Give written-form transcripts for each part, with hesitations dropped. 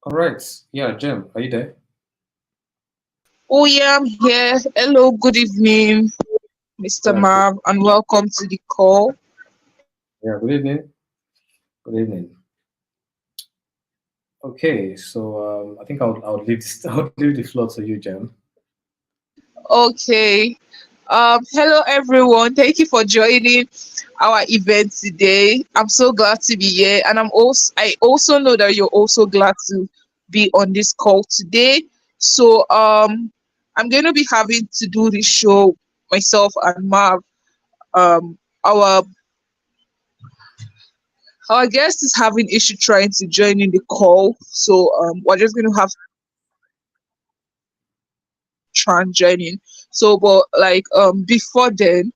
All right. Yeah, Jem, are you there? Oh yeah, I'm here. Hello, good evening, Mr. Yeah, good. Marv, and welcome to the call. Yeah, good evening. Good evening. Okay, so I think I'll leave this, I'll leave the floor to you, Jem. Okay. Hello everyone. Thank you for joining our event today. I'm so glad to be here, and I also know that you're also glad to be on this call today. So I'm going to be having to do this show myself and Marv. Our guest is having issue trying to join in the call, so we're just going to have try and join in. So, but like before then,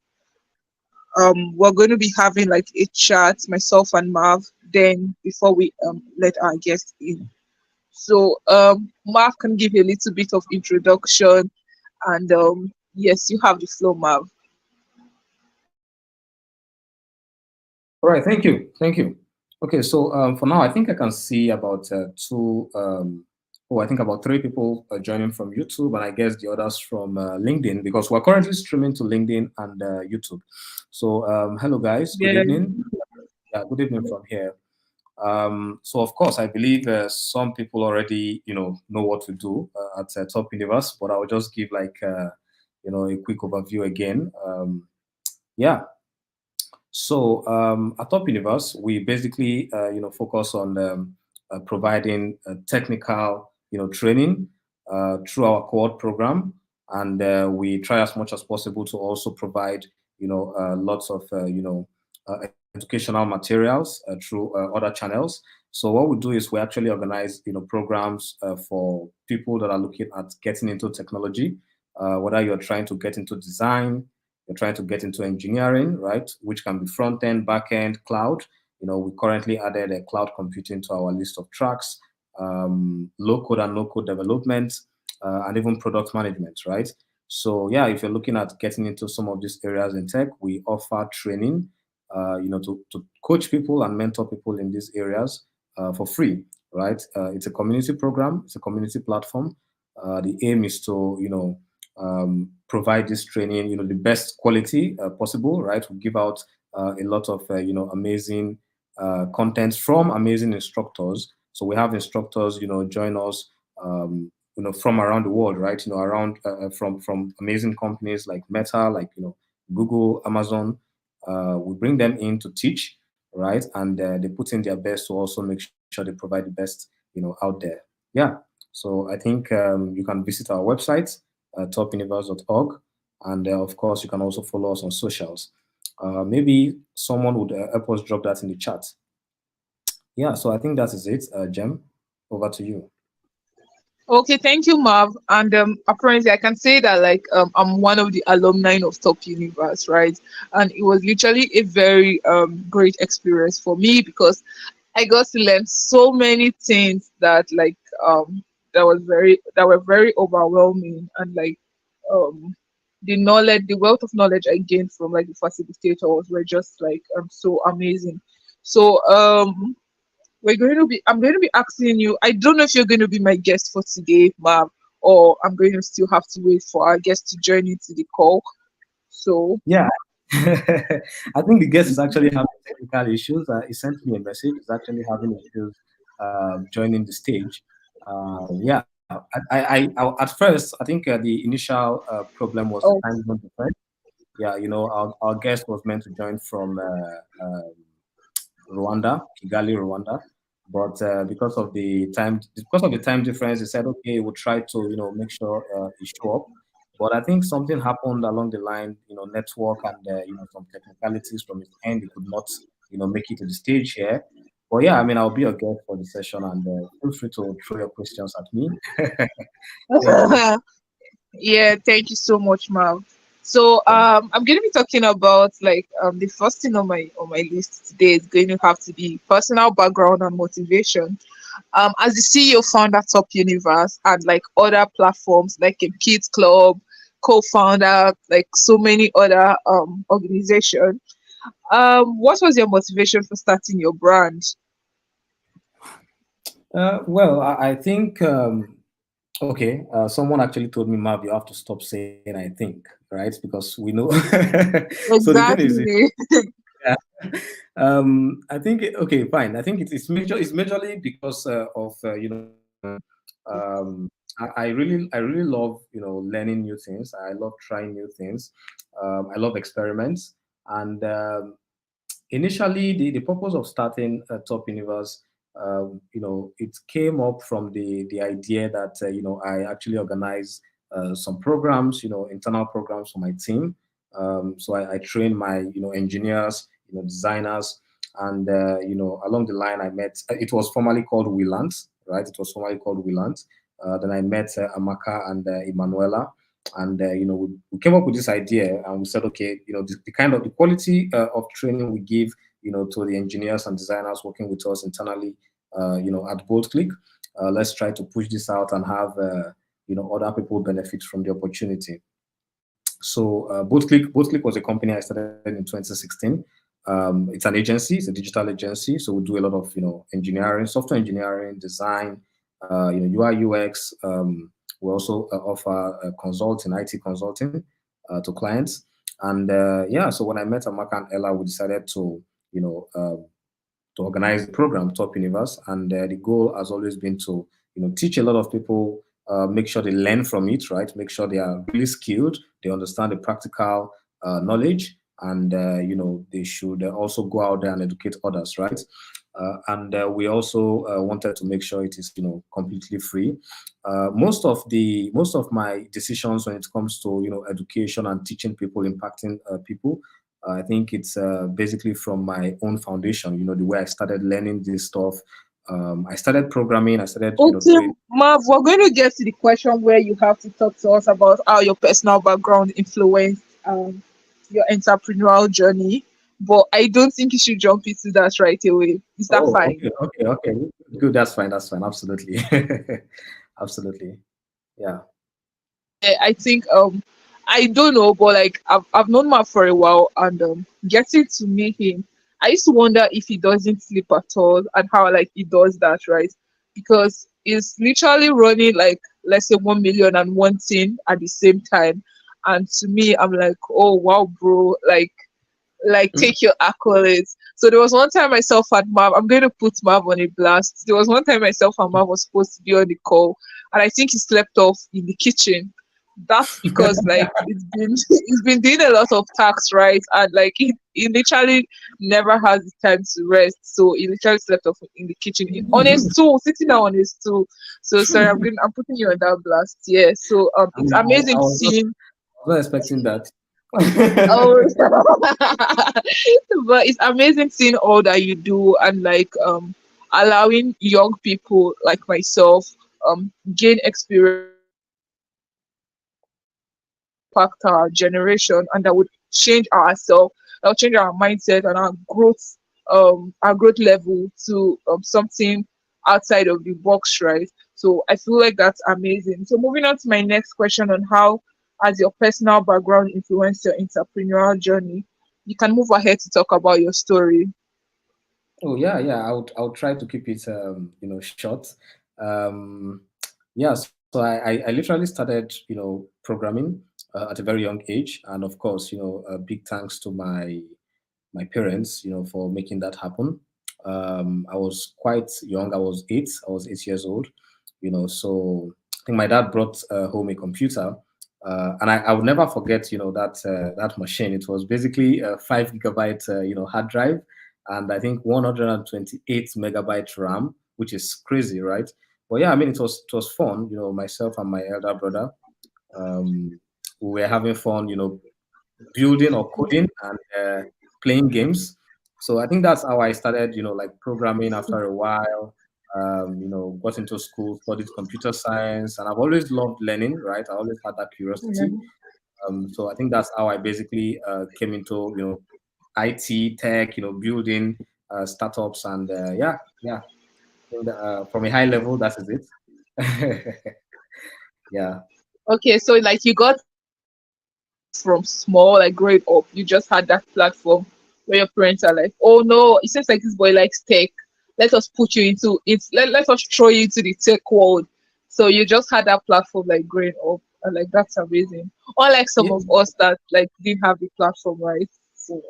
we're going to be having like a chat, myself and Marv. Then before we let our guest in, so Marv can give you a little bit of introduction, and yes, you have the floor, Marv. All right, thank you. Thank you. Okay, so for now, I think I can see about I think about three people joining from YouTube, and I guess the others from LinkedIn, because we're currently streaming to LinkedIn and YouTube. So, hello guys, good Yeah. evening. Yeah, good evening from here. So of course, I believe some people already, know what to do at Top Universe, but I'll just give like, a quick overview again. Yeah. So at Top Universe, we basically, focus on providing technical, training through our cohort program, and we try as much as possible to also provide, lots of, educational materials through other channels. So what we do is we actually organize, programs for people that are looking at getting into technology, whether you're trying to get into design, you're trying to get into engineering, right? Which can be front end, back end, cloud. We currently added a cloud computing to our list of tracks, low code and no code development, and even product management, right? So yeah, if you're looking at getting into some of these areas in tech, we offer training, to coach people and mentor people in these areas for free, right? It's a community program, it's a community platform. The aim is to, provide this training, the best quality possible, right? We give out a lot of, amazing content from amazing instructors. So we have instructors, join us, from around the world, right? Around from amazing companies like Meta, like Google, Amazon. We bring them in to teach, right? And they put in their best to also make sure they provide the best, out there. Yeah. So I think you can visit our website, topuniverse.org, and of course you can also follow us on socials. Maybe someone would help us drop that in the chat. Yeah. So I think that is it. Jem, over to you. Okay, thank you, Marv. And apparently, I can say that like I'm one of the alumni of Top Universe, right? And it was literally a very great experience for me because I got to learn so many things that like that were very overwhelming, and like um the wealth of knowledge I gained from like the facilitators were just like so amazing. So I'm going to be asking you. I don't know if you're going to be my guest for today, ma'am, or I'm going to still have to wait for our guest to join into the call. So Yeah. I think the guest is actually having technical issues. He sent me a message. He's actually having issues joining the stage. Yeah, at first, I think the initial problem was the oh, time zone difference. Yeah, our guest was meant to join from Rwanda, Kigali, Rwanda. But because of the time difference, he said, okay, we'll try to, make sure he show up. But I think something happened along the line, network and, some technicalities from his end. He could not, make it to the stage here. But yeah, I mean, I'll be your guest for the session, and feel free to throw your questions at me. Thank you. yeah, thank you so much, ma'am. So Yeah. I'm going to be talking about like the first thing on my list today is going to have to be personal background and motivation. As the CEO founder Top Universe and like other platforms like a Kids Club, co-founder like so many other organizations. What was your motivation for starting your brand? I think okay. Someone actually told me, Marv, you have to stop saying "I think," right? Because we know. So the thing is, Exactly. yeah. I think okay, fine. I think it's majorly because of I really love learning new things. I love trying new things. I love experiments, and initially the purpose of starting Top Universe, it came up from the idea that I actually organize some programs, internal programs for my team. So I train my engineers, designers, and along the line I met. It was formerly called Willant, right? It was formerly called Willant. Then I met Amaka and Emanuela, and we came up with this idea, and we said, okay, the kind of the quality of training we give, to the engineers and designers working with us internally, at BoldClick. Let's try to push this out and have other people benefit from the opportunity. So BoldClick was a company I started in 2016. It's an agency, it's a digital agency. So we do a lot of engineering, software engineering, design, UI UX. We also offer consulting, IT consulting to clients. And yeah, so when I met Amaka and Ella, we decided you know um, to organize the program Top Universe, and the goal has always been to teach a lot of people, make sure they learn from it, right? Make sure they are really skilled, they understand the practical knowledge, and they should also go out there and educate others, right? And we also wanted to make sure it is completely free. Most of my decisions when it comes to education and teaching people, impacting people, I think it's basically from my own foundation. The way I started learning this stuff. I started programming. I started, Okay, doing. Marv, we're going to get to the question where you have to talk to us about how your personal background influenced your entrepreneurial journey. But I don't think you should jump into that right away. Is that Oh, fine? okay, okay, okay. Good. That's fine. That's fine. Absolutely, absolutely. Yeah. I think I don't know, but like I've known Marv for a while, and getting to meet him, I used to wonder if he doesn't sleep at all and how like he does that, right? Because he's literally running like, let's say, 1 million and one thing at the same time. And to me, I'm like, oh wow, bro, like take your accolades. So there was one time myself and Mav, I'm going to put Mav on a blast. There was one time myself and Mav was supposed to be on the call, and I think he slept off in the kitchen. That's because like it's been he's been doing a lot of tasks, right? And like he literally never has the time to rest. So he literally slept off in the kitchen on his stool, sitting down on his stool. So sorry, I'm putting you on that blast. Yeah. So I it's mean, amazing seeing. I was not expecting that. Oh, but it's amazing seeing all that you do and like allowing young people like myself gain experience impact our generation and that would change ourselves, that would change our mindset and our growth level to something outside of the box, right? So I feel like that's amazing. So moving on to my next question on how has your personal background influenced your entrepreneurial journey, you can move ahead to talk about your story. Oh yeah, yeah. I would try to keep it short. Um, yeah. So I literally started programming at a very young age, and of course big thanks to my parents for making that happen. I was quite young. I was 8. I was 8 years old. So I think my dad brought home a computer. And I would never forget, that machine. It was basically a 5 gigabyte, hard drive, and I think 128 megabyte RAM, which is crazy, right? But yeah, I mean, it was fun. Myself and my elder brother, we were having fun. Building or coding and playing games. So I think that's how I started. Like programming after a while. Got into school, studied computer science, and I've always loved learning. Right, I always had that curiosity. So I think that's how I basically came into IT tech, building startups, and yeah, yeah. And, from a high level, that is it. Yeah. Okay, so like you got from small, like growing up, you just had that platform where your parents are like, oh no, it seems like this boy likes tech. let us put you into it, let us throw you into the tech world. So you just had that platform like growing up, and like that's amazing. Unlike some Yeah. of us that like didn't have the platform, right? So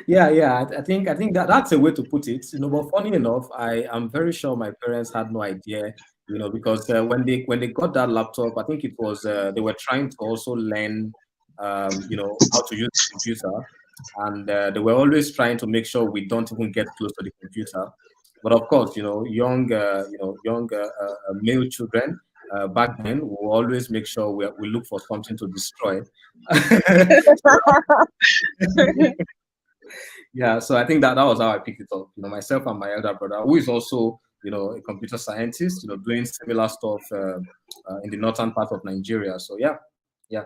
Yeah. I think that that's a way to put it. But funny enough, I am very sure my parents had no idea. Because when they got that laptop, I think it was they were trying to also learn, how to use the computer, and they were always trying to make sure we don't even get close to the computer. But of course, young male children back then will always make sure we look for something to destroy. Yeah, so I think that was how I picked it up. Myself and my elder brother, who is also, a computer scientist, doing similar stuff in the northern part of Nigeria. So yeah, yeah.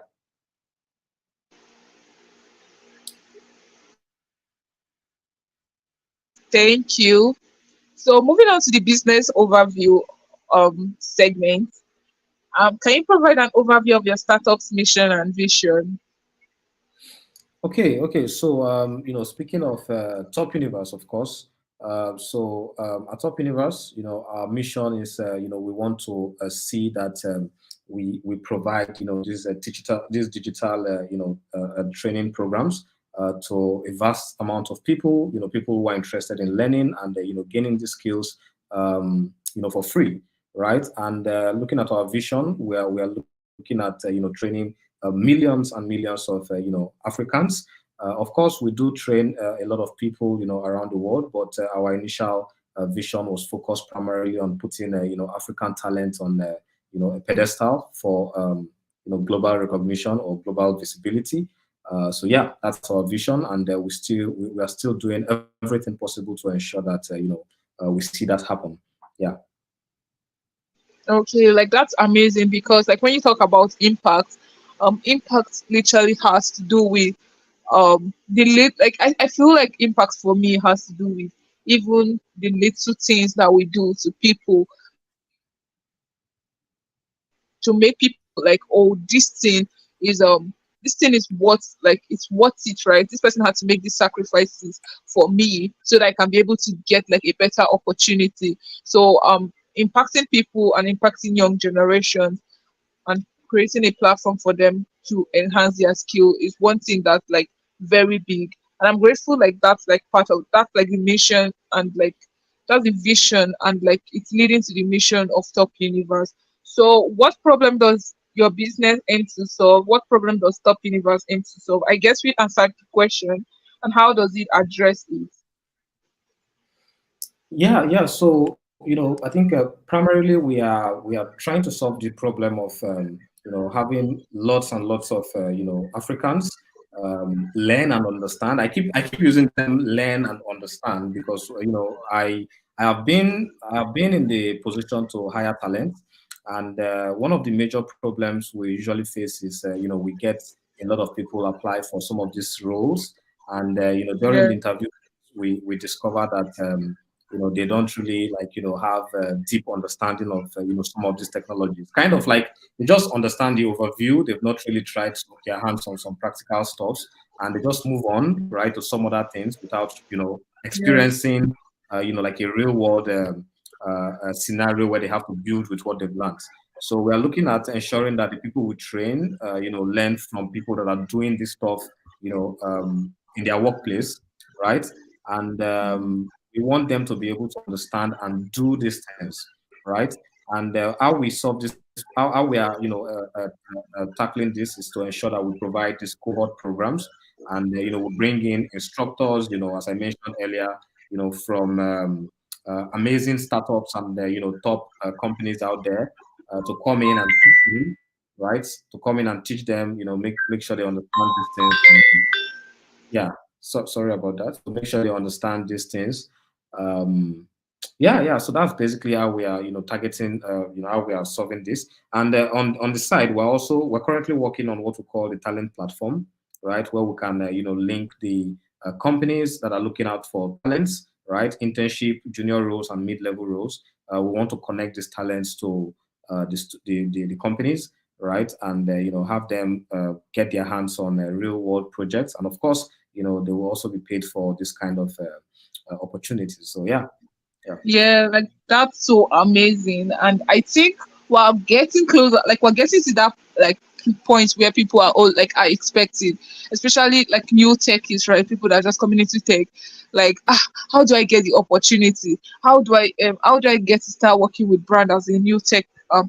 thank you. So moving on to the business overview segment. Can you provide an overview of your startup's mission and vision? Okay. So, speaking of Top Universe, of course. At Top Universe, our mission is, we want to see that we provide, these digital, training programs to a vast amount of people. People who are interested in learning and gaining the skills, for free, right? And looking at our vision, we are looking at training millions and millions of Africans. Of course, we do train a lot of people, around the world, but our initial vision was focused primarily on putting, African talent on, a pedestal for, global recognition or global visibility. So yeah, that's our vision, and we are still doing everything possible to ensure that we see that happen. Yeah. Okay, like that's amazing because like when you talk about impact, impact literally has to do with like I feel like impact for me has to do with even the little things that we do to people to make people like, oh, this thing is it's worth it, right? This person had to make these sacrifices for me so that I can be able to get like a better opportunity. So impacting people and impacting young generations and creating a platform for them to enhance their skill is one thing that's like very big. And I'm grateful like that's like part of that's like the mission and like that's the vision and like it's leading to the mission of Top Universe. So what problem does your business aim to solve? What problem does Top Universe aim to solve? I guess we answered the question, and how does it address it? Yeah. So I think primarily we are trying to solve the problem of having lots and lots of Africans learn and understand. I keep using them learn and understand because I have been in the position to hire talent, and one of the major problems we usually face is we get a lot of people apply for some of these roles, and during Yeah. the interview we discover that. They don't really like have a deep understanding of some of these technologies. Kind of like they just understand the overview. They've not really tried to get their hands on some practical stuff, and they just move on right to some other things without Yeah. experiencing like a real world scenario where they have to build with what they've learned. So we are looking at ensuring that the people we train learn from people that are doing this stuff in their workplace, right? And we want them to be able to understand and do these things, right? And how we solve this, how we are, tackling this is to ensure that we provide these cohort programs, and we bring in instructors, as I mentioned earlier, from amazing startups and top companies out there to come in and teach them, right? To come in and teach them, make sure they understand these things. Yeah, so sorry about that. To make sure they understand these things. Um, yeah. So that's basically how we are, targeting, how we are solving this. And on the side, we're currently working on what we call the talent platform, right, where we can, link the companies that are looking out for talents, right, internship, junior roles, and mid-level roles. We want to connect these talents to the companies, right, and have them get their hands on real world projects, and of course they will also be paid for this kind of opportunities. So yeah, yeah. Yeah, like that's so amazing. And I think we're getting closer, like we're getting to that like point where people are all like are expecting, especially like new techies, right? People that are just coming into tech. Like, how do I get the opportunity? How do I get to start working with brand as a new tech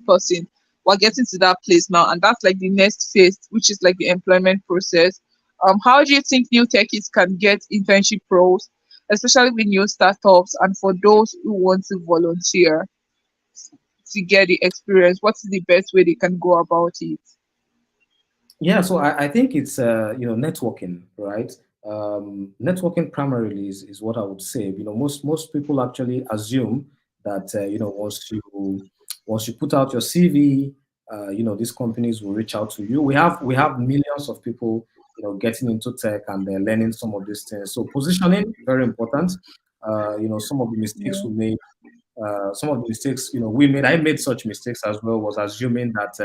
person? We're getting to that place now, and that's like the next phase, which is like the employment process. How do you think new techies can get internship roles, especially with new startups and for those who want to volunteer to get the experience? What is the best way they can go about it? Yeah, so I think it's networking, right? Networking primarily is what I would say. Most people actually assume that once you put out your CV, these companies will reach out to you. We have millions of people getting into tech and they're learning some of these things. So positioning very important. Some of the mistakes Yeah. we made some of the mistakes we made. I made such mistakes as well. Was assuming that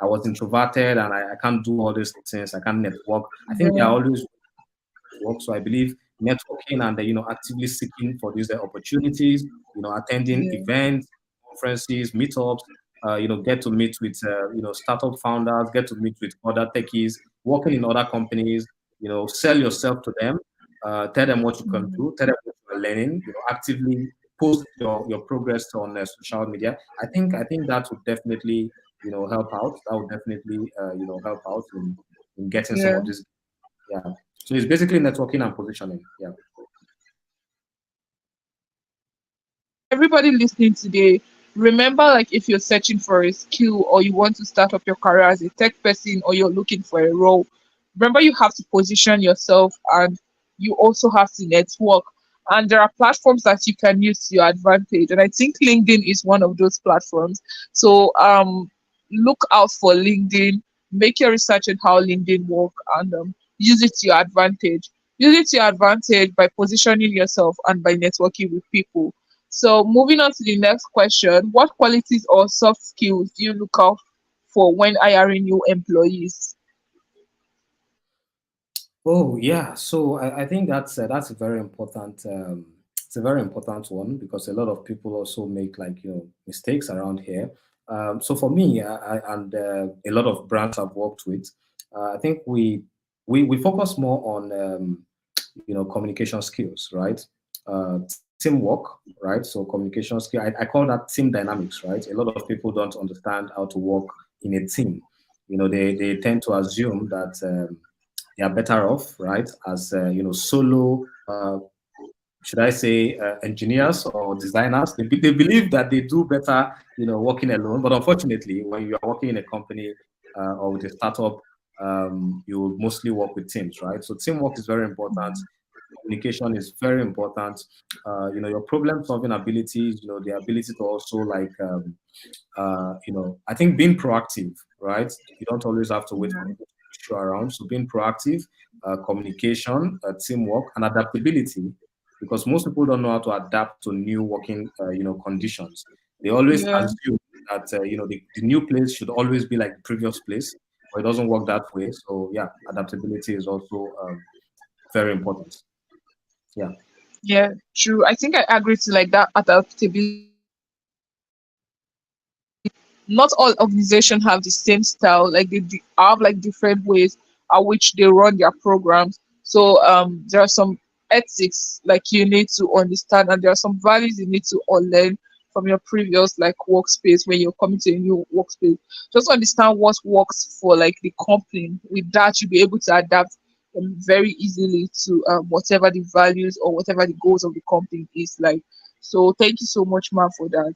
I was introverted and I can't do all these things. I can't network. I think they are Yeah. always work. So I believe networking and actively seeking for these opportunities. Attending Yeah. events, conferences, meetups. Get to meet with startup founders. Get to meet with other techies working in other companies. Sell yourself to them. Tell them what you can Mm. do. Tell them what you are learning. Actively post your progress on social media. I think that would definitely help out. That would definitely help out in getting some Yeah. of this. Yeah. So it's basically networking and positioning. Yeah. Everybody listening today, remember, like, if you're searching for a skill or you want to start up your career as a tech person or you're looking for a role, remember you have to position yourself and you also have to network. And there are platforms that you can use to your advantage. And I think LinkedIn is one of those platforms. So look out for LinkedIn, make your research on how LinkedIn work, and use it to your advantage. Use it to your advantage by positioning yourself and by networking with people. So moving on to the next question, what qualities or soft skills do you look out for when hiring new employees? Oh yeah. So I think that's a very important. It's a very important one because a lot of people also make like mistakes around here. So for me, and a lot of brands I've worked with, I think we focus more on communication skills, right? Teamwork, right? So communication skill. I call that team dynamics, right? A lot of people don't understand how to work in a team. They tend to assume that they are better off, right? As solo. Should I say engineers or designers? They believe that they do better, working alone. But unfortunately, when you are working in a company or with a startup, you mostly work with teams, right? So teamwork is very important. Communication is very important. Your problem solving abilities, the ability to also like I think being proactive, right? You don't always have to wait for Yeah. people to push you around. So being proactive, communication, teamwork, and adaptability, because most people don't know how to adapt to new working, conditions. They always Yeah. assume that the new place should always be like the previous place, but it doesn't work that way. So yeah, adaptability is also very important. Yeah. Yeah, true. I think I agree to like that adaptability. Not all organizations have the same style. Like they have like different ways at which they run their programs. So there are some ethics like you need to understand, and there are some values you need to unlearn from your previous like workspace when you're coming to a new workspace. Just understand what works for like the company. With that, you'll be able to adapt very easily to whatever the values or whatever the goals of the company is like. So thank you so much, Ma, for that.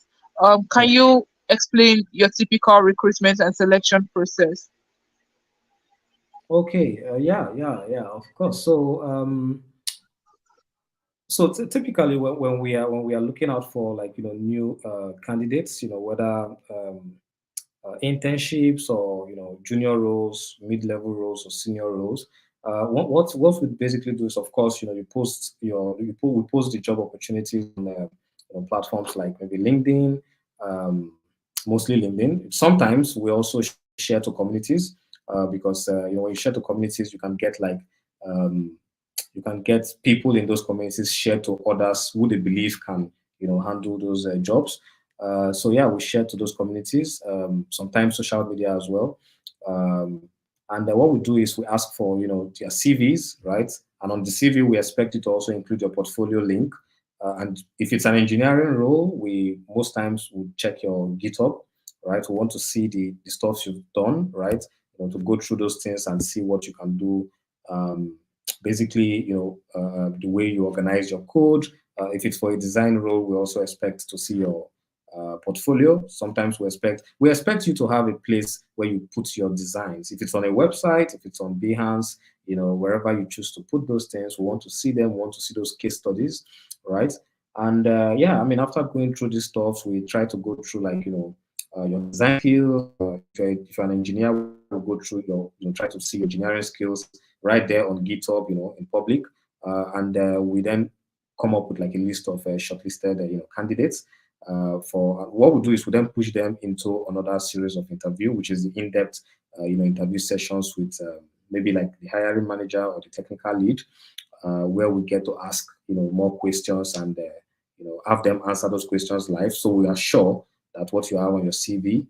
Can you explain your typical recruitment and selection process? Okay. Yeah. Yeah. Yeah. Of course. So typically, when we are looking out for like new candidates, whether internships or junior roles, mid-level roles, or senior roles, what we basically do is, of course, we post the job opportunities on platforms like maybe LinkedIn, um, mostly LinkedIn. Sometimes we also share to communities because when you share to communities, you can get like um, you can get people in those communities shared to others who they believe can, handle those jobs. So yeah, we share to those communities, sometimes social media as well. Um, and what we do is we ask for, their CVs, right? And on the CV, we expect you to also include your portfolio link. And if it's an engineering role, we most times would check your GitHub, right? We want to see the stuff you've done, right? To go through those things and see what you can do. Basically, the way you organize your code. If it's for a design role, we also expect to see your portfolio. Sometimes we expect you to have a place where you put your designs. If it's on a website, if it's on Behance, wherever you choose to put those things, we want to see them. We want to see those case studies, right? And yeah, I mean, after going through this stuff, we try to go through like your design skills. If you're an engineer, we'll go through try to see your engineering skills right there on GitHub, in public, and we then come up with like a list of shortlisted candidates. For what we do is we then push them into another series of interview, which is the in-depth interview sessions with maybe like the hiring manager or the technical lead, where we get to ask more questions and have them answer those questions live, so we are sure that what you have on your CV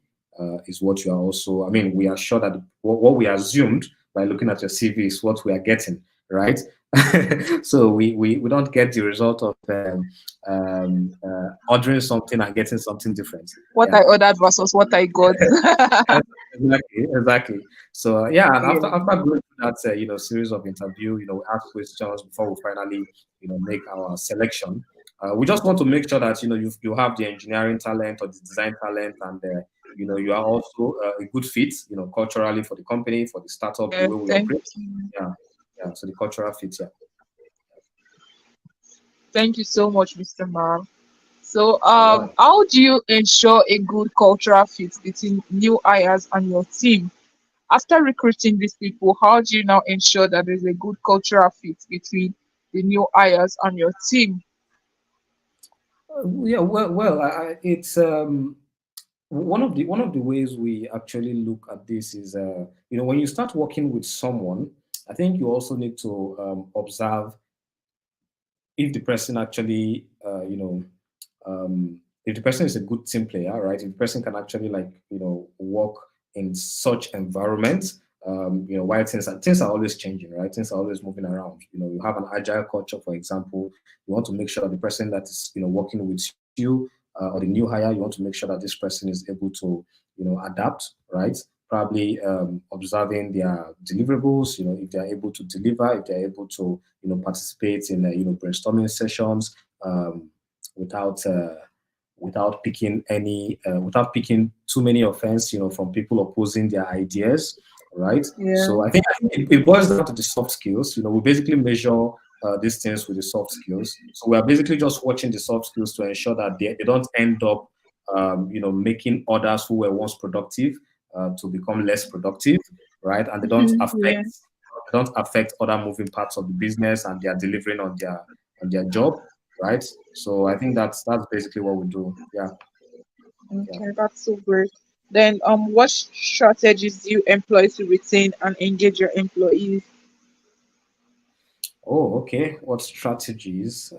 is what you are also. I mean, we are sure that what we assumed by looking at your CV is what we are getting, right? So we don't get the result of ordering something and getting something different. What Yeah. I ordered versus what I got. Exactly. So yeah, and Yeah. after going through that series of interview, we ask questions before we finally make our selection. We just want to make sure that you have the engineering talent or the design talent, and you are also a good fit, culturally for the company, for the startup, the Yeah, way we thank operate. you. Yeah, yeah. So the cultural fit, yeah. Thank you so much, Mr. Mar. So, All right. how do you ensure a good cultural fit between new hires and your team? After recruiting these people, how do you now ensure that there's a good cultural fit between the new hires and your team? Yeah, well, it's one of the ways we actually look at this is when you start working with someone, I think you also need to observe if the person actually if the person is a good team player, right? If the person can actually like work in such environments, while things are always changing, right? Things are always moving around. You have an agile culture, for example. You want to make sure that the person that is working with you or the new hire, you want to make sure that this person is able to adapt, right? Probably observing their deliverables, if they are able to deliver, if they are able to participate in brainstorming sessions without without picking too many offense from people opposing their ideas, right? Yeah. So I think it boils down to the soft skills. We basically measure these things with the soft skills. So we are basically just watching the soft skills to ensure that they don't end up making others who were once productive to become less productive, right? And they don't Yeah. affect other moving parts of the business, and they are delivering on their job, right? So I think that's basically what we do. Yeah, yeah. Okay, that's so great. Then, what strategies do you employ to retain and engage your employees? Oh, okay. What strategies?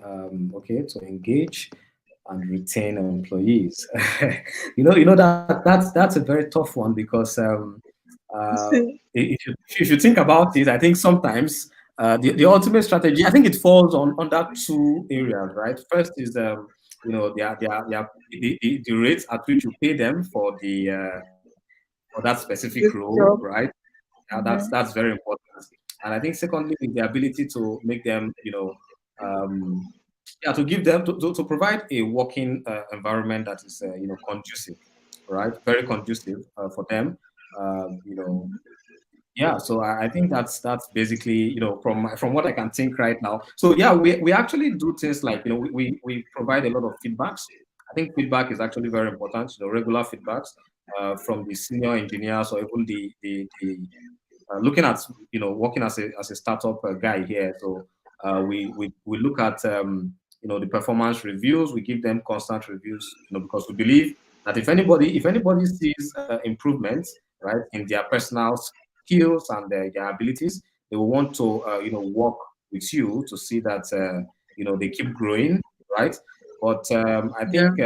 Okay, to engage and retain employees. That's a very tough one because if you think about it, I think sometimes the ultimate strategy, I think it falls on that two areas, right? First is the rates at which you pay them for that specific This role, job. right? Yeah, Yeah. that's very important. And I think secondly, is the ability to make them, yeah, to give them to provide a working environment that is, conducive, right? Very conducive for them. Yeah, so I think that's basically from what I can think right now. So yeah, we actually do things like we provide a lot of feedbacks. I think feedback is actually very important. Regular feedbacks from the senior engineers or even looking at working as a startup guy here. So we look at the performance reviews. We give them constant reviews, because we believe that if anybody sees improvements, right, in their personal skills and their abilities, they will want to work with you to see that they keep growing, right? But I Yeah. think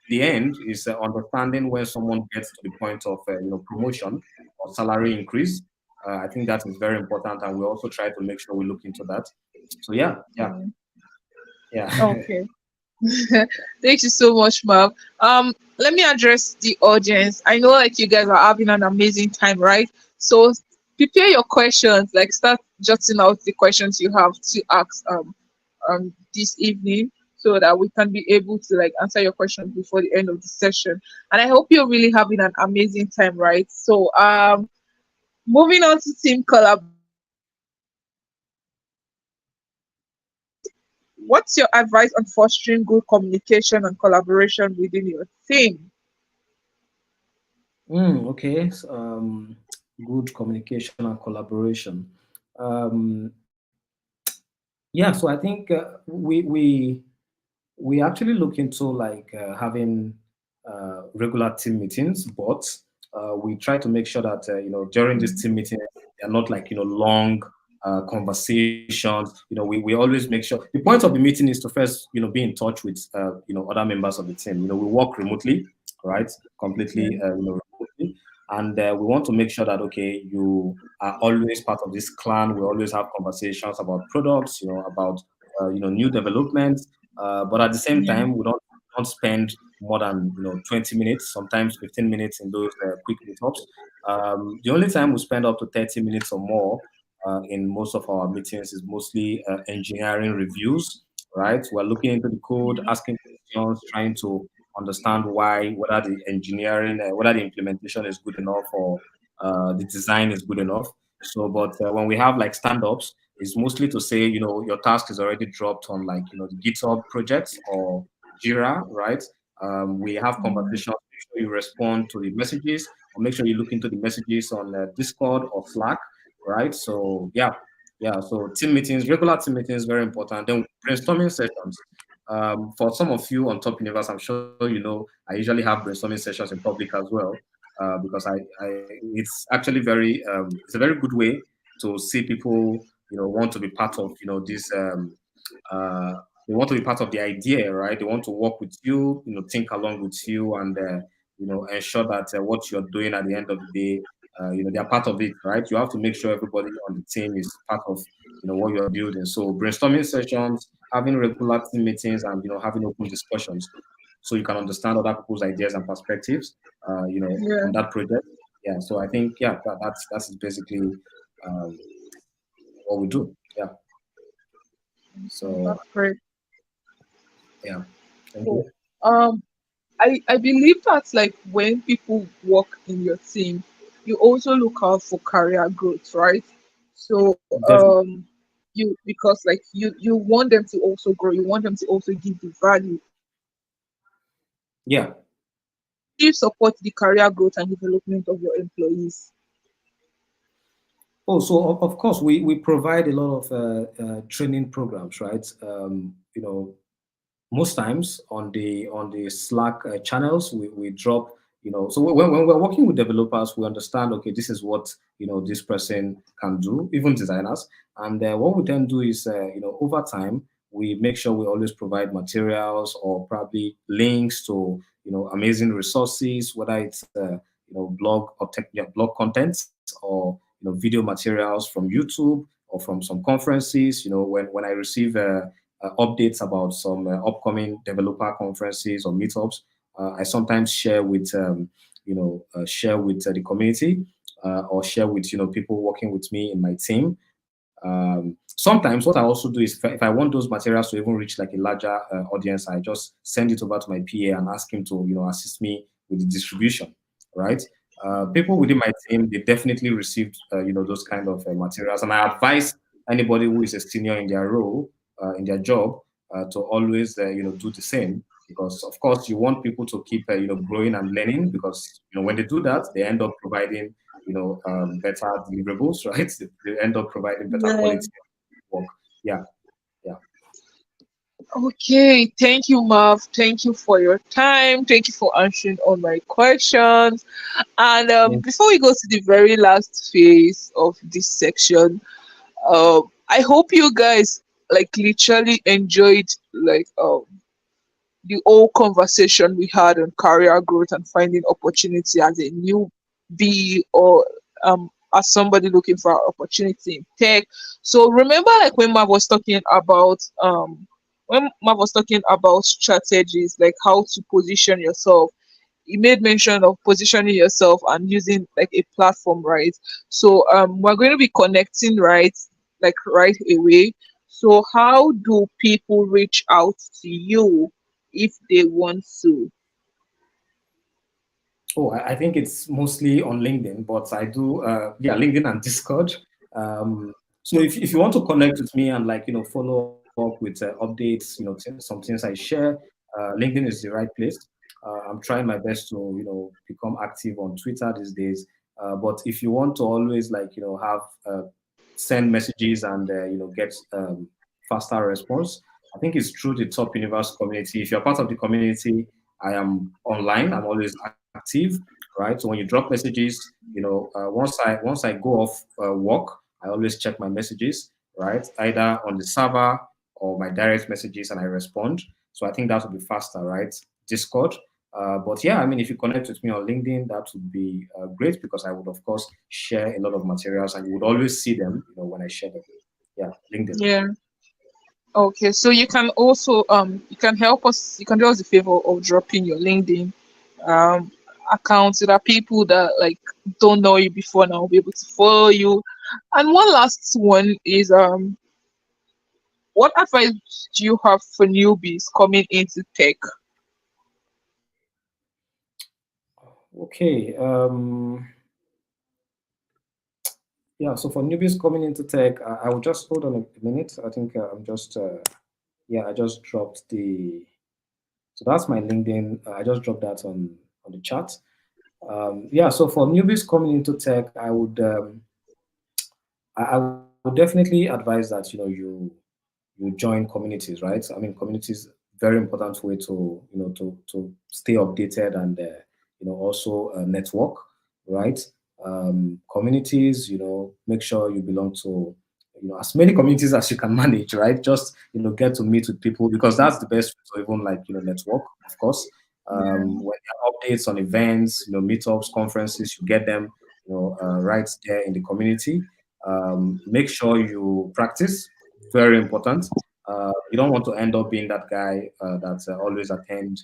the end is understanding where someone gets to the point of promotion or salary increase. I think that is very important, and we also try to make sure we look into that. So yeah, yeah, Mm. yeah. Okay. Thank you so much, Marv. Let me address the audience. I know like you guys are having an amazing time, right? So prepare your questions, like start jotting out the questions you have to ask this evening so that we can be able to like answer your questions before the end of the session. And I hope you're really having an amazing time, right? So moving on to team collab. What's your advice on fostering good communication and collaboration within your team? Okay. Good communication and collaboration. Um, yeah. So I think we actually look into like having regular team meetings, but we try to make sure that during this team meeting they're not like long conversations. We always make sure the point of the meeting is to first be in touch with other members of the team. We work remotely, right? Completely remotely, and we want to make sure that okay, you are always part of this clan. We always have conversations about products, about new developments, but at the same Yeah. time, we don't spend more than 20 minutes, sometimes 15 minutes in those quick meetups. The only time we spend up to 30 minutes or more in most of our meetings is mostly engineering reviews, right? We're looking into the code, asking questions, trying to understand whether the engineering, whether the implementation is good enough or the design is good enough. So, but when we have like stand-ups, it's mostly to say, your task is already dropped on like, the GitHub projects or Jira, right? We have conversations, make sure you respond to the messages or make sure you look into the messages on Discord or Slack, right? So yeah, yeah. So team meetings, regular team meetings, very important. Then brainstorming sessions. For some of you on Top Universe, I'm sure I usually have brainstorming sessions in public as well, because it's actually it's a very good way to see people want to be part of this uh, they want to be part of the idea, right? They want to work with you, think along with you, and ensure that what you're doing at the end of the day, they're part of it, right? You have to make sure everybody on the team is part of what you're building. So brainstorming sessions, having regular team meetings, and having open discussions, so you can understand other people's ideas and perspectives, Yeah. on that project. Yeah. So I think that's basically um, what we do. Yeah. That's So great. yeah. Thank So, you. um, I believe that like when people work in your team, you also look out for career growth, right? So, Definitely. you because like you want them to also grow, you want them to also give the value. Yeah. You support the career growth and development of your employees. Oh, so of course we provide a lot of training programs, right? Most times on the Slack channels, we drop. So when we're working with developers, we understand okay, this is what this person can do, even designers. And what we then do is over time we make sure we always provide materials or probably links to amazing resources, whether it's blog or blog contents or video materials from YouTube or from some conferences. When I receive updates about some upcoming developer conferences or meetups, I sometimes share with the community, or share with people working with me in my team. Sometimes what I also do is if I want those materials to even reach like a larger audience, I just send it over to my PA and ask him to assist me with the distribution, right? People within my team, they definitely received those kind of materials, and I advise anybody who is a senior in their role, in their job, to always do the same, because of course you want people to keep growing and learning, because when they do that they end up providing better deliverables, right? They end up providing better Yeah. quality work. Yeah, yeah. Okay, thank you, Marv. Thank you for your time. Thank you for answering all my questions. And Yeah. before we go to the very last phase of this section, I hope you guys like literally enjoyed like the whole conversation we had on career growth and finding opportunity as a newbie or as somebody looking for an opportunity in tech. So remember like when Mav was talking about strategies, like how to position yourself. You made mention of positioning yourself and using like a platform, right? So we're going to be connecting right away. So how do people reach out to you if they want to? Oh, I think it's mostly on LinkedIn, but I do, yeah, LinkedIn and Discord. So if you want to connect with me and like, follow up with updates, some things I share, LinkedIn is the right place. I'm trying my best to, become active on Twitter these days. But if you want to always like, have, send messages and, get faster response, I think it's through the Top Universe community. If you're part of the community, I am online. I'm always active, right? So when you drop messages, once I go off work, I always check my messages, right? Either on the server or my direct messages, and I respond. So I think that would be faster, right? Discord. But yeah, I mean, if you connect with me on LinkedIn, that would be great because I would, of course, share a lot of materials, and you would always see them, when I share them. Yeah, LinkedIn. Yeah. Okay. So you can also you can help us. You can do us a favor of dropping your LinkedIn um account so that people that like don't know you before now will be able to follow you. And one last one is what advice do you have for newbies coming into tech? Okay. Yeah, so for newbies coming into tech, I will just hold on a minute. I think I'm just, yeah, I just dropped so that's my LinkedIn. I just dropped that on the chat. Yeah, so for newbies coming into tech, I would definitely advise that, you join communities, right? I mean, communities very important way to, to stay updated and, also network, right? Communities, make sure you belong to, as many communities as you can manage, right? Just, get to meet with people because that's the best way to even like, network, of course. Yeah. When there are updates on events, meetups, conferences, you get them, right there in the community. Make sure you practice, very important. You don't want to end up being that guy that always attend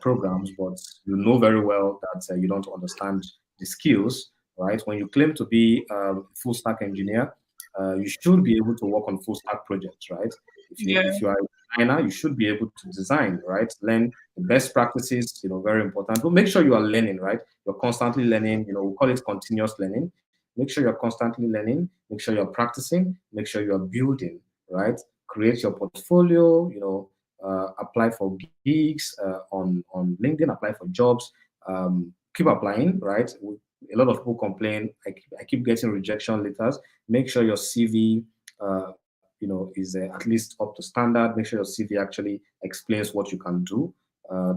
programs, but you know very well that you don't understand the skills, right? When you claim to be a full stack engineer, you should be able to work on full stack projects, right? Yeah. If you are a designer, you should be able to design, right? Learn the best practices, very important. But make sure you are learning, right? You're constantly learning. We call it continuous learning. Make sure you're constantly learning. Make sure you're practicing. Make sure you're building, right? Create your portfolio. Apply for gigs on LinkedIn. Apply for jobs. Keep applying, right? A lot of people complain. I keep getting rejection letters. Make sure your CV, is at least up to standard. Make sure your CV actually explains what you can do.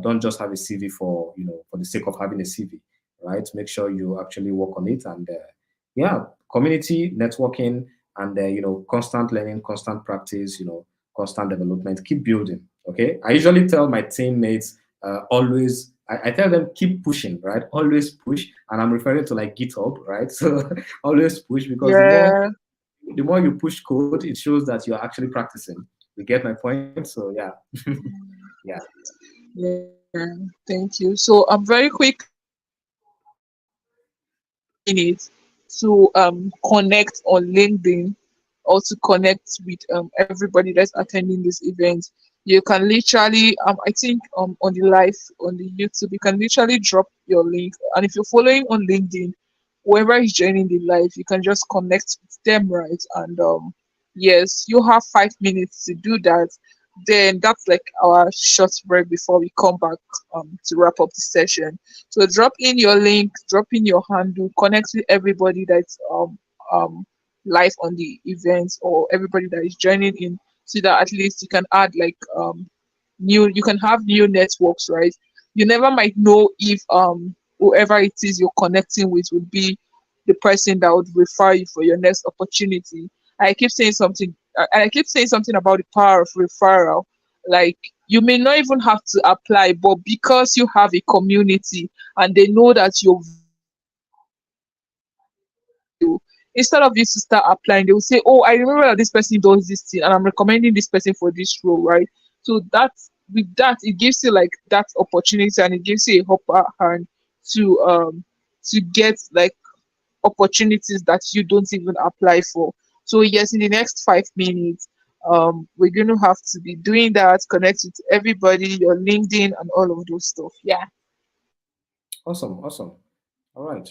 Don't just have a CV for the sake of having a CV, right? Make sure you actually work on it and yeah, community networking and constant learning, constant practice, constant development. Keep building. Okay. I usually tell my teammates always. I tell them keep pushing, right? Always push, and I'm referring to like GitHub, right? So always push because Yeah. the more you push code, it shows that you're actually practicing. You get my point? So yeah, yeah. Yeah. Thank you. So I'm very quickly minutes to connect on LinkedIn or to connect with everybody that's attending this event. You can literally I think on the live on the YouTube you can literally drop your link, and if you're following on LinkedIn, whoever is joining the live, you can just connect with them, right? And yes, you have 5 minutes to do that. Then that's like our short break before we come back to wrap up the session. So drop in your link, drop in your handle, connect with everybody that's live on the events or everybody that is joining in, so that at least you can add like you can have new networks, right? You never might know if whoever it is you're connecting with would be the person that would refer you for your next opportunity. I keep saying something and I keep saying something about the power of referral. Like, you may not even have to apply, but because you have a community and they know that you're instead of you to start applying, they will say, "Oh, I remember that this person does this thing, and I'm recommending this person for this role," right? So that with that, it gives you like that opportunity, and it gives you a upper hand to get like opportunities that you don't even apply for. So yes, in the next 5 minutes, we're going to have to be doing that, connect with everybody, your LinkedIn, and all of those stuff. Yeah. Awesome, awesome. All right.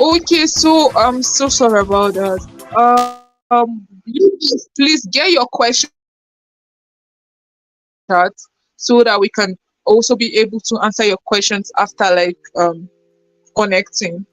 Okay, so I'm so sorry about that. You please get your question chat so that we can also be able to answer your questions after like connecting.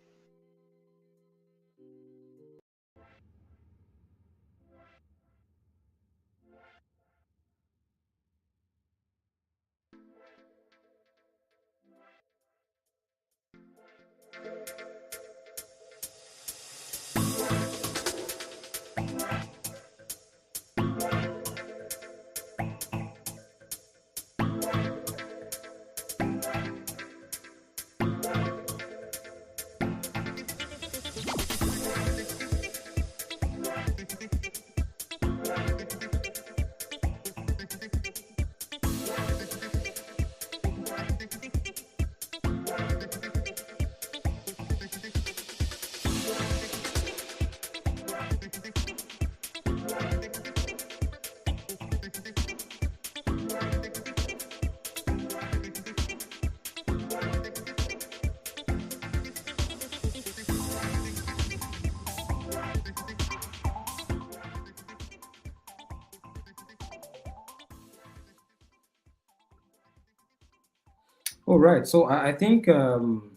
All right. So I think for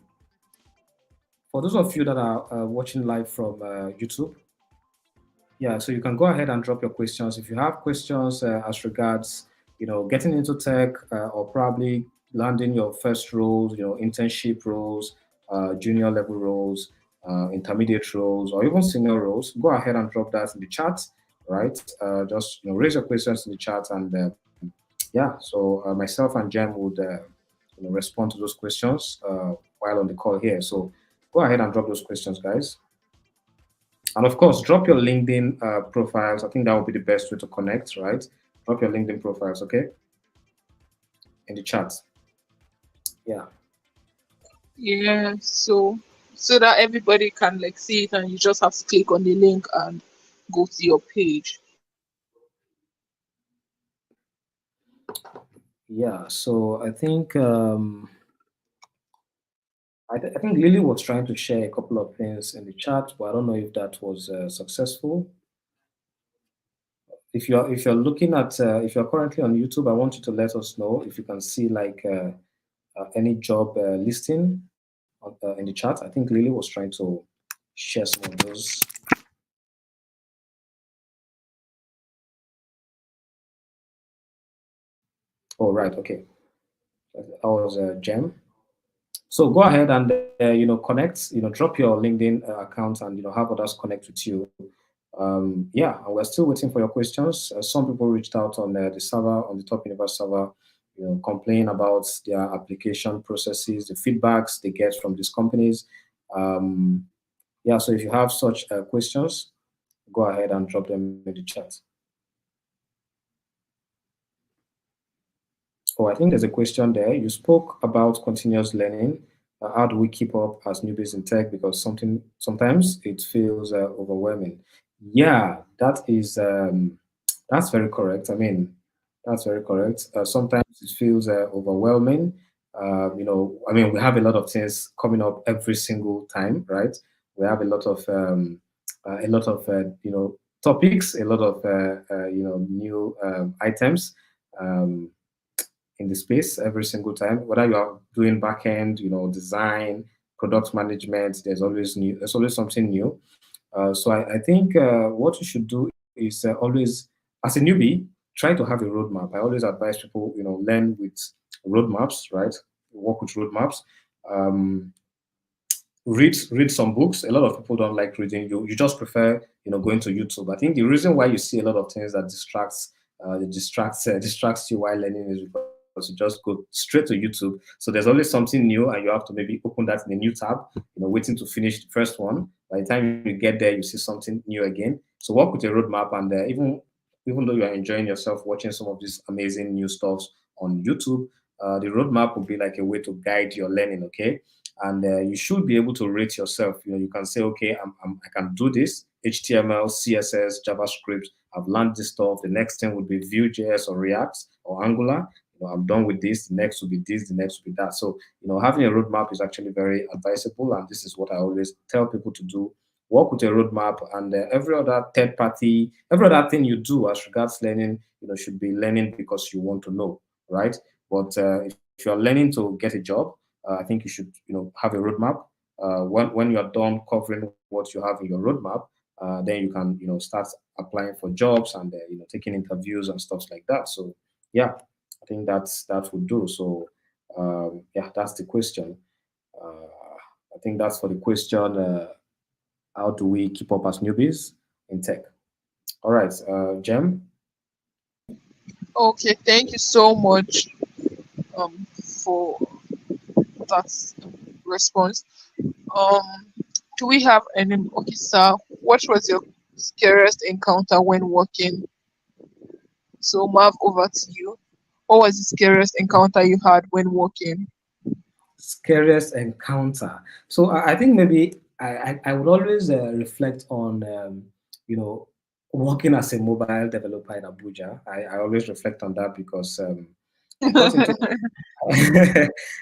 those of you that are watching live from YouTube, yeah, so you can go ahead and drop your questions. If you have questions as regards, getting into tech or probably landing your first roles, internship roles, junior level roles, intermediate roles, or even senior roles, go ahead and drop that in the chat, right? Just raise your questions in the chat, and yeah, so myself and Jem would respond to those questions while on the call here. So go ahead and drop those questions, guys. And of course, drop your LinkedIn profiles. I think that would be the best way to connect, right? Drop your LinkedIn profiles, okay, in the chat. Yeah. Yeah, so that everybody can like see it and you just have to click on the link and go to your page. Yeah. So I think I think Lily was trying to share a couple of things in the chat, but I don't know if that was successful. If you're looking at if you're currently on YouTube, I want you to let us know if you can see like any job listing in the chat. I think Lily was trying to share some of those. Oh, right. Okay. That was Gem. So go ahead and connect. Drop your LinkedIn account and have others connect with you. Yeah, and we're still waiting for your questions. Some people reached out on the server, on the Top Universe server, complain about their application processes, the feedbacks they get from these companies. Um, yeah, so if you have such questions, go ahead and drop them in the chat. Oh, I think there's a question there. You spoke about continuous learning. How do we keep up as newbies in tech? Because sometimes it feels overwhelming. Yeah, that's very correct. I mean, that's very correct. Sometimes it feels overwhelming. I mean, we have a lot of things coming up every single time, right? We have a lot of topics, a lot of new items. Um, in the space every single time. Whether you are doing backend, design, product management, there's always something new. So I think what you should do is always, as a newbie, try to have a roadmap. I always advise people, learn with roadmaps, right? Work with roadmaps. Um, read some books. A lot of people don't like reading. You just prefer going to YouTube. I think the reason why you see a lot of things that distracts you while learning is because you just go straight to YouTube. So there's always something new, and you have to maybe open that in a new tab. Waiting to finish the first one. By the time you get there, you see something new again. So work with a roadmap, and even though you are enjoying yourself watching some of these amazing new stuffs on YouTube, the roadmap will be like a way to guide your learning. Okay, and you should be able to rate yourself. You can say, okay, I can do this HTML, CSS, JavaScript. I've learned this stuff. The next thing would be Vue.js or React or Angular. I'm done with this. The next will be this. The next will be that. So having a roadmap is actually very advisable, and this is what I always tell people to do. Work with a roadmap, and every other thing you do as regards learning, should be learning because you want to know, right? But if you're learning to get a job, I think you should, have a roadmap. When you are done covering what you have in your roadmap, then you can, start applying for jobs and taking interviews and stuff like that. So yeah, I think that would do. So yeah, that's the question. I think that's for the question. How do we keep up as newbies in tech? All right, Jem. Okay, thank you so much for that response. Um, do we have any? Okay, sir. What was your scariest encounter when working? So, Marv, over to you. What was the scariest encounter you had when working? Scariest encounter. So I think maybe I would always reflect on working as a mobile developer in Abuja. I always reflect on that because I got into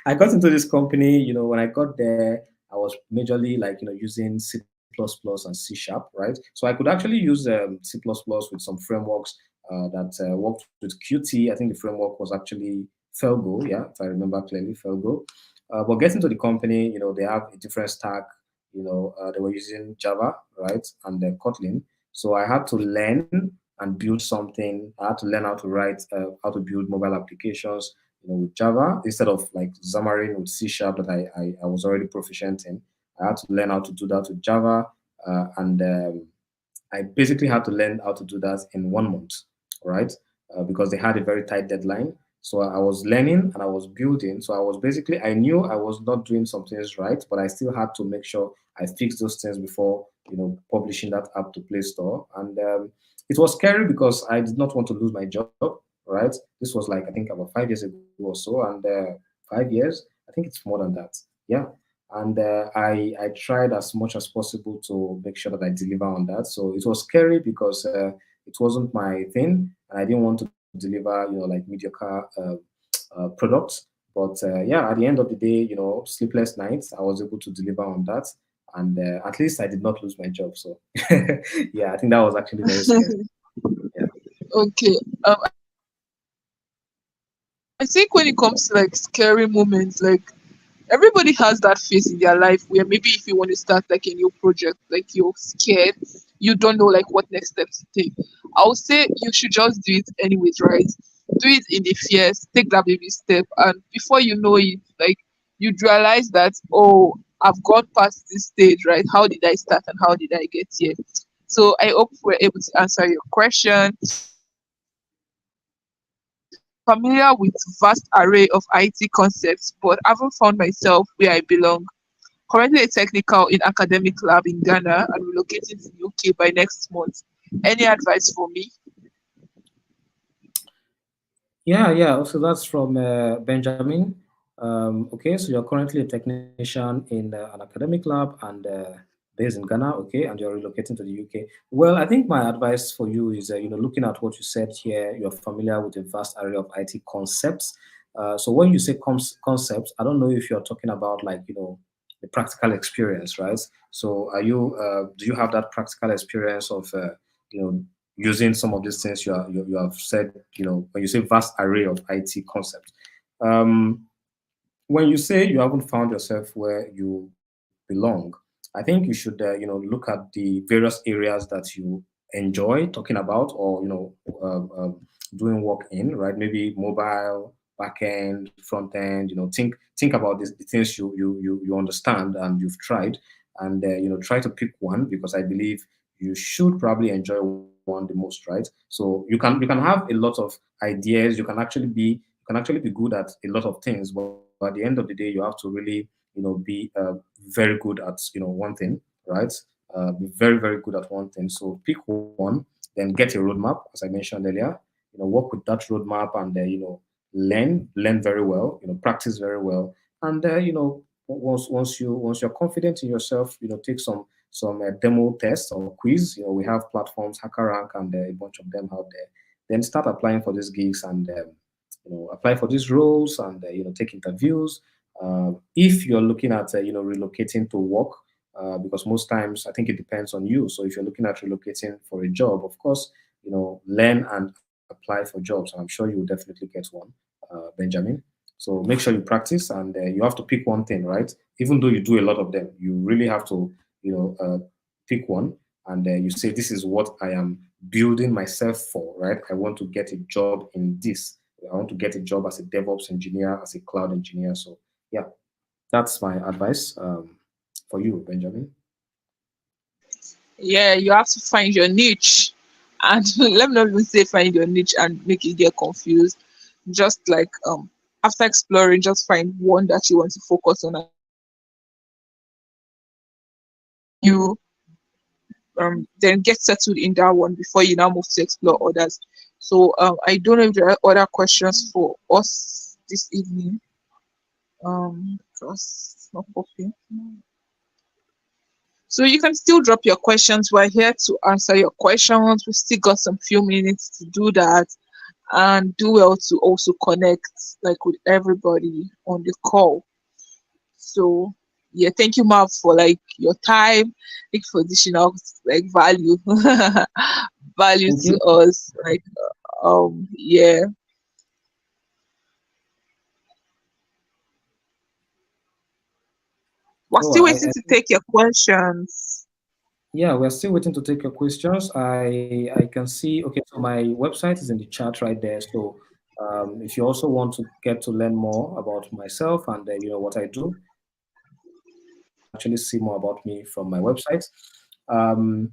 I got into this company. When I got there, I was majorly like using C++ and C sharp, right? So I could actually use C++ with some frameworks that worked with Qt. I think the framework was actually Felgo, yeah, if I remember clearly, Felgo. But getting to the company, they have a different stack. They were using Java, right, and Kotlin. So I had to learn and build something. I had to learn how to write, how to build mobile applications, with Java instead of like Xamarin with C sharp that I was already proficient in. I had to learn how to do that with Java, and I basically had to learn how to do that in 1 month, right? Because they had a very tight deadline. So I was learning and I was building. So I knew I was not doing some things right, but I still had to make sure I fixed those things before, publishing that app to Play Store. And it was scary because I did not want to lose my job, right? This was like, I think about 5 years ago or so. And 5 years, I think it's more than that. Yeah. And I tried as much as possible to make sure that I deliver on that. So it was scary because it wasn't my thing, and I didn't want to deliver like mediocre products. But yeah, at the end of the day, sleepless nights, I was able to deliver on that, and at least I did not lose my job. So yeah, I think that was actually very scary. Yeah. Okay. I think when it comes to like scary moments, like everybody has that phase in their life where maybe if you want to start like a new project, like you're scared, you don't know like what next steps to take. I would say you should just do it anyways, right? do it in the fears, take that baby step, and before you know it, like you realize that, oh, I've got past this stage, right? How did I start and how did I get here? So I hope we're able to answer your question. Familiar with vast array of IT concepts, but haven't found myself where I belong. Currently a technical in academic lab in Ghana and relocating to UK by next month. Any advice for me? Yeah, yeah. So that's from Benjamin. Okay, so you're currently a technician in an academic lab and based in Ghana. Okay, and you're relocating to the UK. Well, I think my advice for you is, looking at what you said here, you're familiar with a vast array of IT concepts. So when you say concepts, I don't know if you're talking about like the practical experience, right? So do you have that practical experience of you know using some of these things you have said, when you say vast array of IT concepts. Um, when you say you haven't found yourself where you belong, I think you should, look at the various areas that you enjoy talking about or, doing work in, right? Maybe mobile, back end, front end, think about the things you understand and you've tried and, try to pick one because I believe you should probably enjoy one the most, right? So you can have a lot of ideas. You can actually be good at a lot of things, but at the end of the day, you have to really, be very good at one thing, right? Be very very good at one thing. So pick one, then get a roadmap, as I mentioned earlier. Work with that roadmap and learn very well. Practice very well, and once you're confident in yourself, take some demo tests or quiz. We have platforms, HackerRank, and a bunch of them out there. Then start applying for these gigs and apply for these roles and take interviews. If you're looking at relocating to work, because most times I think it depends on you. So if you're looking at relocating for a job, of course, learn and apply for jobs. And I'm sure you will definitely get one, Benjamin. So make sure you practice and you have to pick one thing, right? Even though you do a lot of them, you really have to, pick one and you say, this is what I am building myself for, right? I want to get a job in this. I want to get a job as a DevOps engineer, as a cloud engineer. So, yeah, that's my advice for you, Benjamin. Yeah, you have to find your niche. And let me not even say find your niche and make it get confused. Just like after exploring, just find one that you want to focus on, and you then get settled in that one before you now move to explore others. So I don't know if there are other questions for us this evening. Because it's not popping. So you can still drop your questions. We're here to answer your questions. We've still got some few minutes to do that, and do well to also connect like with everybody on the call. So yeah, thank you, Marv, for like your time. Thank you for dishing out like value, value Thank to you. us. Like yeah, we're Oh, still waiting to take your questions. yeah, we're still waiting to take your questions. I can see. Okay, so my website is in the chat right there. So if you also want to get to learn more about myself and what I do, actually see more about me from my website. Um,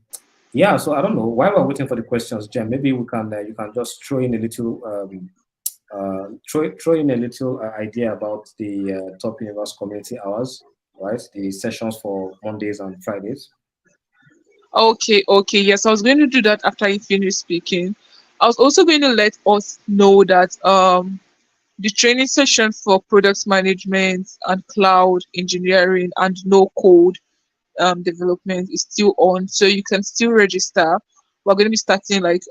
yeah, so I don't know. While we're waiting for the questions, Jen, maybe we can you can just throw in a little throw in a little idea about the Top Universe Community Hours, right? The sessions for Mondays and Fridays. Okay, okay, yes, I was going to do that after you finish speaking. I was also going to let us know that the training session for product management and cloud engineering and no code development is still on, so you can still register. We're going to be starting like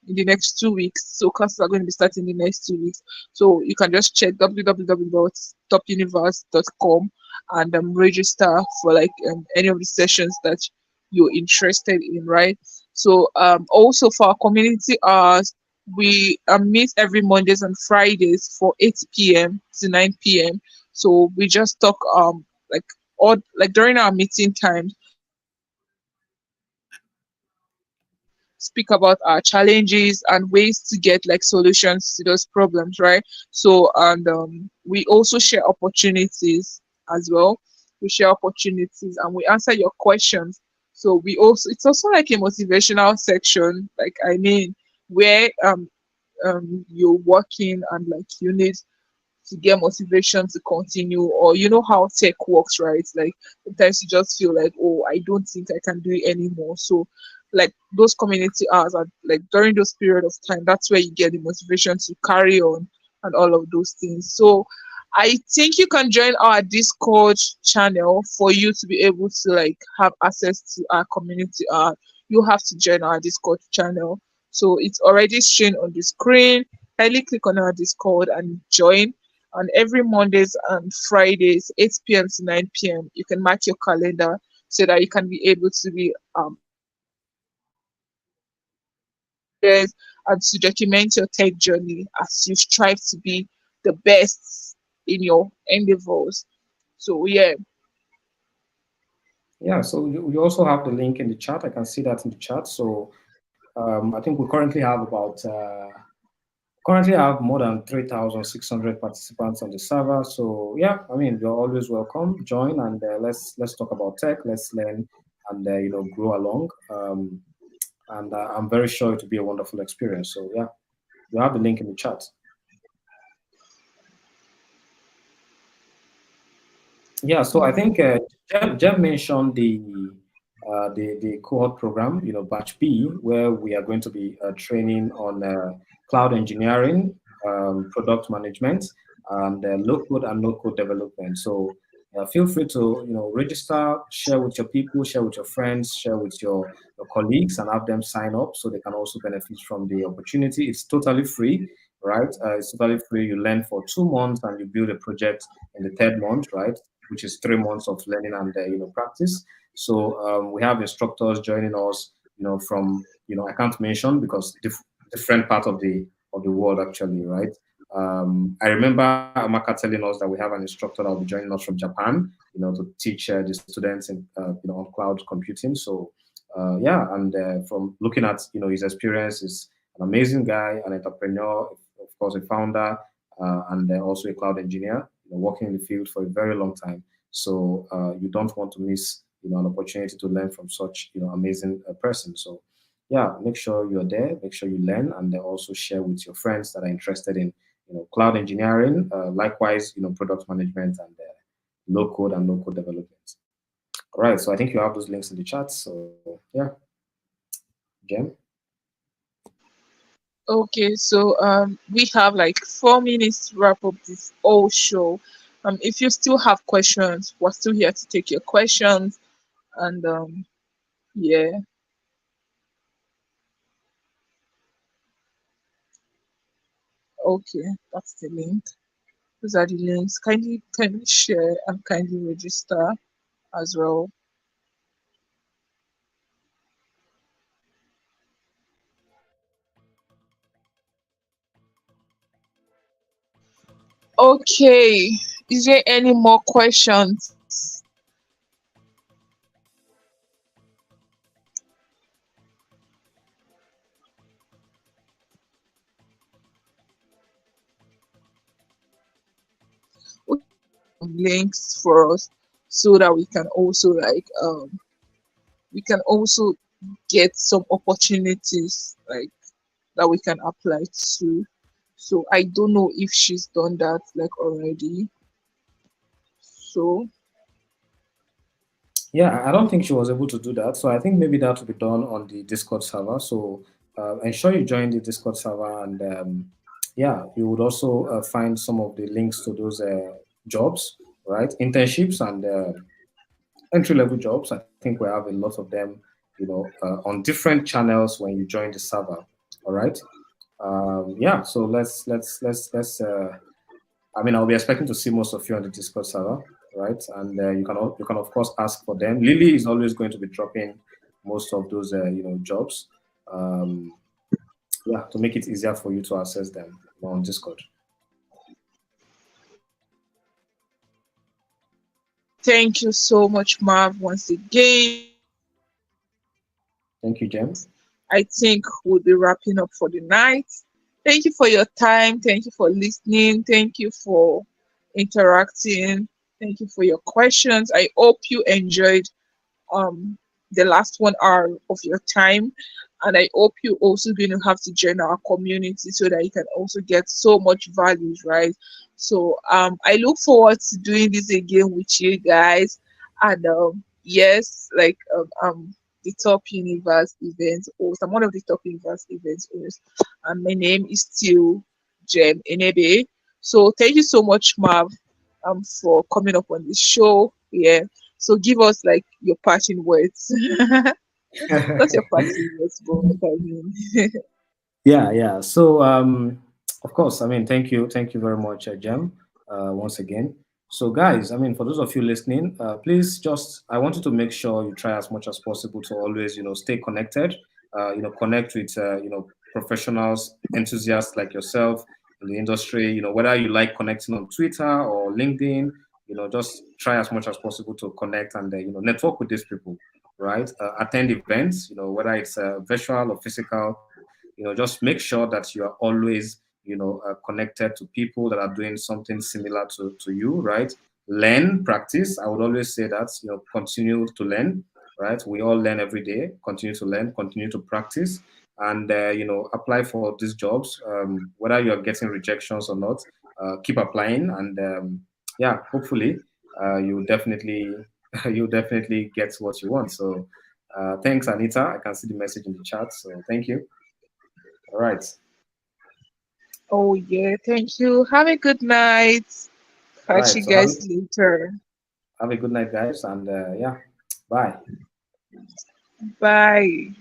in the next 2 weeks, so classes are going to be starting in the next 2 weeks. So you can just check www.topuniverse.com and register for like any of the sessions that you're interested in, right? So also for our community hours, we meet every Mondays and Fridays for 8 p.m. to 9 p.m. So we just talk like or like during our meeting times. speak about our challenges and ways to get like solutions to those problems, right? So, and we also share opportunities as well. We share opportunities and we answer your questions. So we also, it's also like a motivational section, like I mean, where you're working and like you need to get motivation to continue, or you know how tech works, right? Like sometimes you just feel like, oh, I don't think I can do it anymore. So like those community hours are like during those period of time, that's where you get the motivation to carry on and all of those things. So I think you can join our Discord channel for you to be able to like have access to our community hour. You have to join our Discord channel. So it's already shown on the screen. Kindly click on our Discord and join. And every Mondays and Fridays, 8 p.m. to 9 p.m., you can mark your calendar so that you can be able to be there and to document your tech journey as you strive to be the best in your endeavors. So yeah. Yeah, so you also have the link in the chat. I can see that in the chat. So I think we currently have more than 3,600 participants on the server. So yeah, I mean, you're always welcome. Join and let's talk about tech. Let's learn and grow along. And I'm very sure it will be a wonderful experience. So yeah, you have the link in the chat. Yeah, so I think Jeff mentioned the cohort program, batch B, where we are going to be training on cloud engineering, product management, and low code and no code development. So feel free to register, share with your people, share with your friends, share with your colleagues, and have them sign up so they can also benefit from the opportunity. It's totally free, right? It's totally free. You learn for 2 months and you build a project in the third month, right? Which is 3 months of learning and practice. So we have instructors joining us, from I can't mention because different part of the world actually, right? I remember Amaka telling us that we have an instructor that will be joining us from Japan, to teach the students in, on cloud computing. So yeah, and from looking at his experience, is an amazing guy, an entrepreneur, of course, a founder, and also a cloud engineer, working in the field for a very long time. So you don't want to miss, an opportunity to learn from such, amazing person. So yeah, make sure you're there, make sure you learn, and then also share with your friends that are interested in, cloud engineering, likewise, product management and low code and no code development. All right, so I think you have those links in the chat. So yeah, Jem. Okay, so we have like 4 minutes to wrap up this whole show. If you still have questions, we're still here to take your questions. And yeah, okay, that's the link. Those are the links. Kindly share and kindly register as well. Okay, is there any more questions? Links for us so that we can also get some opportunities like that we can apply to. So I don't know if she's done that like already. So Yeah, I don't think she was able to do that. So I think maybe that will be done on the Discord server. So ensure you join the Discord server, and yeah, you would also find some of the links to those jobs, right? Internships and entry level jobs. I think we have a lot of them, on different channels when you join the server. All right. Yeah. So let's. I mean, I'll be expecting to see most of you on the Discord server, right? And you can of course ask for them. Lily is always going to be dropping most of those jobs. Um, yeah, to make it easier for you to access them on Discord. thank you so much, Marv, once again. Thank you, Jem. I think we'll be wrapping up for the night. Thank you for your time. Thank you for listening. Thank you for interacting. Thank you for your questions. I hope you enjoyed um the last 1 hour of your time, and I hope you also going to have to join our community so that you can also get so much values, right? So I look forward to doing this again with you guys. And yes, like the Top Universe event host. I'm one of the Top Universe events hosts, and my name is still Jem Enebe. So thank you so much, Marv, for coming up on this show. Yeah. So give us like your parting words. Not your parting words, but what I mean. Yeah, yeah. So, of course, I mean, thank you very much, Jem, once again. So, guys, I mean, for those of you listening, please just, I want you to make sure you try as much as possible to always, stay connected, connect with, professionals, enthusiasts like yourself in the industry, whether you like connecting on Twitter or LinkedIn, just try as much as possible to connect and, network with these people, right? Attend events, whether it's virtual or physical, just make sure that you are always connected to people that are doing something similar to you, right? Learn, practice. I would always say that, continue to learn, right? We all learn every day. Continue to learn, continue to practice, and apply for these jobs, whether you are getting rejections or not. Keep applying, and yeah, hopefully you definitely you definitely get what you want. So thanks, Anita. I can see the message in the chat, so thank you. All right. Oh yeah, thank you. Have a good night. All Catch right. you So guys later. have a good night, guys, and yeah, bye. Bye.